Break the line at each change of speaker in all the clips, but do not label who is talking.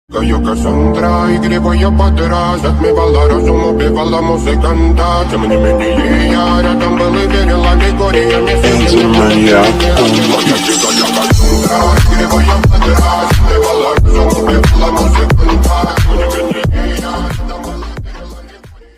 Yo Cassandra y voy para atrás Отмевал разум, убивала музыканта Тем не менее я рядом был и верил аллегория Мне сидел моя Кассандра и voy para atrás Отмевал разум, убивала музыканта Тем не менее я рядом был и верил аллегория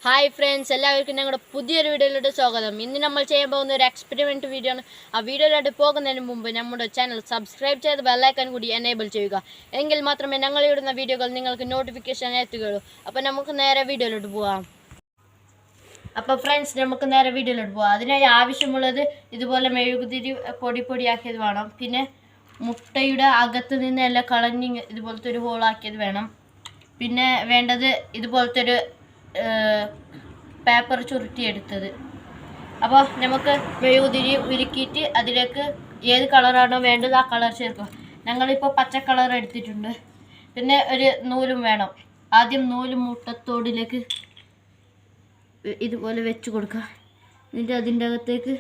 hi friends, എല്ലാവർക്കും ഞങ്ങളുടെ പുതിയൊരു വീഡിയോയിലോട്ട് സ്വാഗതം. ഇന്ന് നമ്മൾ ചെയ്യാൻ പോകുന്ന ഒരു എക്സ്പെരിമെൻറ്റ് വീഡിയോ ആണ്. ആ വീഡിയോയിലോട്ട് പോകുന്നതിന് മുമ്പ് നമ്മുടെ ചാനൽ സബ്സ്ക്രൈബ് ചെയ്ത് ബെല്ലൈക്കൺ കൂടി എനേബിൾ ചെയ്യുക. എങ്കിൽ മാത്രമേ ഞങ്ങൾ ഇടുന്ന വീഡിയോകൾ നിങ്ങൾക്ക് നോട്ടിഫിക്കേഷൻ എത്തുകയുള്ളൂ. അപ്പോൾ നമുക്ക് നേരെ വീഡിയോയിലോട്ട് പോകാം. അപ്പോൾ ഫ്രണ്ട്സ്, നമുക്ക് നേരെ വീഡിയോയിലോട്ട് പോകാം. അതിനായി ആവശ്യമുള്ളത് ഇതുപോലെ മെഴുകുതിരി പൊടിയാക്കിയത് വേണം. പിന്നെ മുട്ടയുടെ അകത്ത് നിന്ന് എല്ലാം കളഞ്ഞ് ഇതുപോലത്തെ ഒരു ഹോളാക്കിയത് വേണം. പിന്നെ വേണ്ടത് ഇതുപോലത്തെ ഒരു പേപ്പർ ചുരുട്ടിയെടുത്തത്. അപ്പോൾ നമുക്ക് മെഴുകുതിരി ഉരുക്കിയിട്ട് അതിലേക്ക് ഏത് കളറാണോ വേണ്ടത് ആ കളർ ചേർക്കുക. ഞങ്ങളിപ്പോൾ പച്ച കളർ എടുത്തിട്ടുണ്ട്. പിന്നെ ഒരു നൂലും വേണം. ആദ്യം നൂല് മുട്ടത്തോടിലേക്ക് ഇതുപോലെ വെച്ച് കൊടുക്കുക. എന്നിട്ട് അതിൻ്റെ അകത്തേക്ക്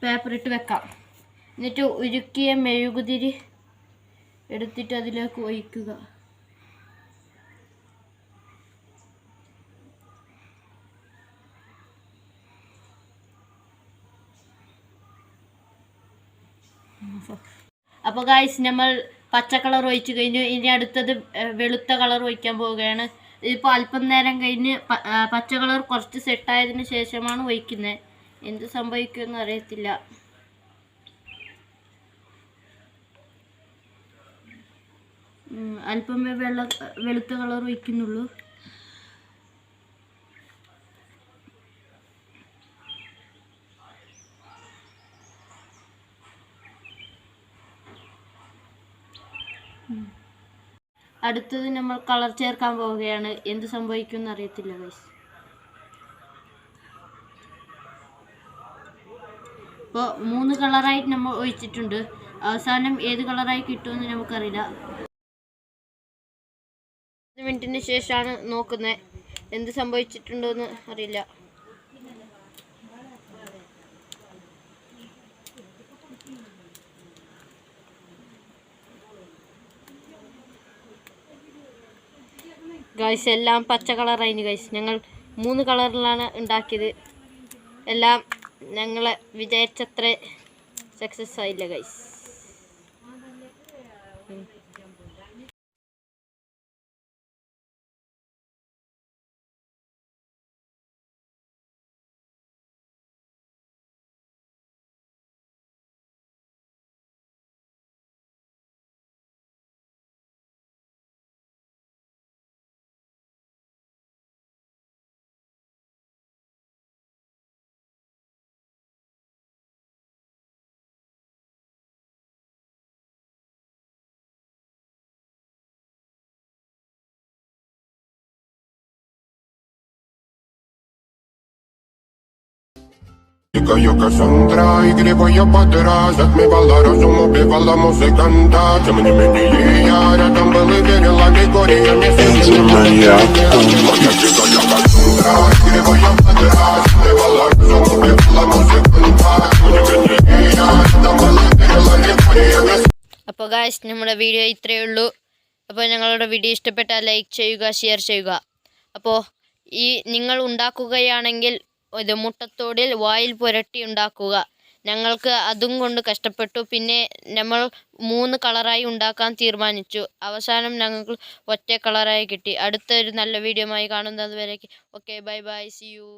പേപ്പർ ഇട്ട് വെക്കാം. എന്നിട്ട് ഉരുക്കിയ മെഴുകുതിരി എടുത്തിട്ട് അതിലേക്ക് ഒഴിക്കുക. അപ്പോൾ ഗായ്സ്, നമ്മൾ പച്ച കളർ ഒഴിച്ച് കഴിഞ്ഞു. ഇനി അടുത്തത് വെളുത്ത കളർ ഒഴിക്കാൻ പോവുകയാണ്. ഇതിപ്പോൾ അല്പം നേരം കഴിഞ്ഞ് പച്ച കളർ കുറച്ച് സെറ്റായതിന് ശേഷമാണ് ഒഴിക്കുന്നത്. എന്ത് സംഭവിക്കുമെന്ന് അറിയത്തില്ല. അല്പമേ വെളുത്ത കളർ ഒഴിക്കുന്നുള്ളൂ. അടുത്തത് നമ്മൾ കളർ ചേർക്കാൻ പോവുകയാണ്. എന്ത് സംഭവിക്കുമെന്ന് അറിയത്തില്ല ഗൈസ്. ഇപ്പോൾ 3 കളറായിട്ട് നമ്മൾ ഒഴിച്ചിട്ടുണ്ട്. അവസാനം ഏത് കളറായി കിട്ടുമെന്ന് നമുക്കറിയില്ല. 10 മിനിറ്റിന് ശേഷമാണ് നോക്കുന്നത്. എന്ത് സംഭവിച്ചിട്ടുണ്ടോയെന്ന് അറിയില്ല. ഗൈസ്, എല്ലാം പച്ച കളറായിന് ഗൈസ്. ഞങ്ങൾ 3 കളറിലാണ് ഉണ്ടാക്കിയത്. എല്ലാം ഞങ്ങൾ വിചാരിച്ചത്ര സക്സസ് ആയില്ല guys.
Yo Cassandra y voy para atrás Отмевала разум, убивала музыканта Тем не менее я рядом был и верил аллегория Мне сидел моя Cassandra y voy para atrás Отмевала разум, убивала музыканта Тем не менее я рядом был и верил аллегория
അപ്പോൾ ഗായ്സ്, നമ്മുടെ വീഡിയോ ഇത്രയേ ഉള്ളൂ. അപ്പോൾ ഞങ്ങളുടെ വീഡിയോ ഇഷ്ടപ്പെട്ടാൽ ലൈക്ക് ചെയ്യുക, ഷെയർ ചെയ്യുക. അപ്പോൾ നിങ്ങൾ ഉണ്ടാക്കുകയാണെങ്കിൽ ഇത് മുട്ടത്തോടിൽ വായിൽ പുരട്ടി ഉണ്ടാക്കുക. ഞങ്ങൾക്ക് അതും കൊണ്ട് കഷ്ടപ്പെട്ടു. പിന്നെ നമ്മൾ 3 കളറായി ഉണ്ടാക്കാൻ തീരുമാനിച്ചു. അവസാനം ഞങ്ങൾക്ക് ഒറ്റ കളറായി കിട്ടി. അടുത്തൊരു നല്ല വീഡിയോ ആയി കാണുന്നത് വരേക്ക് okay, bye bye, see U.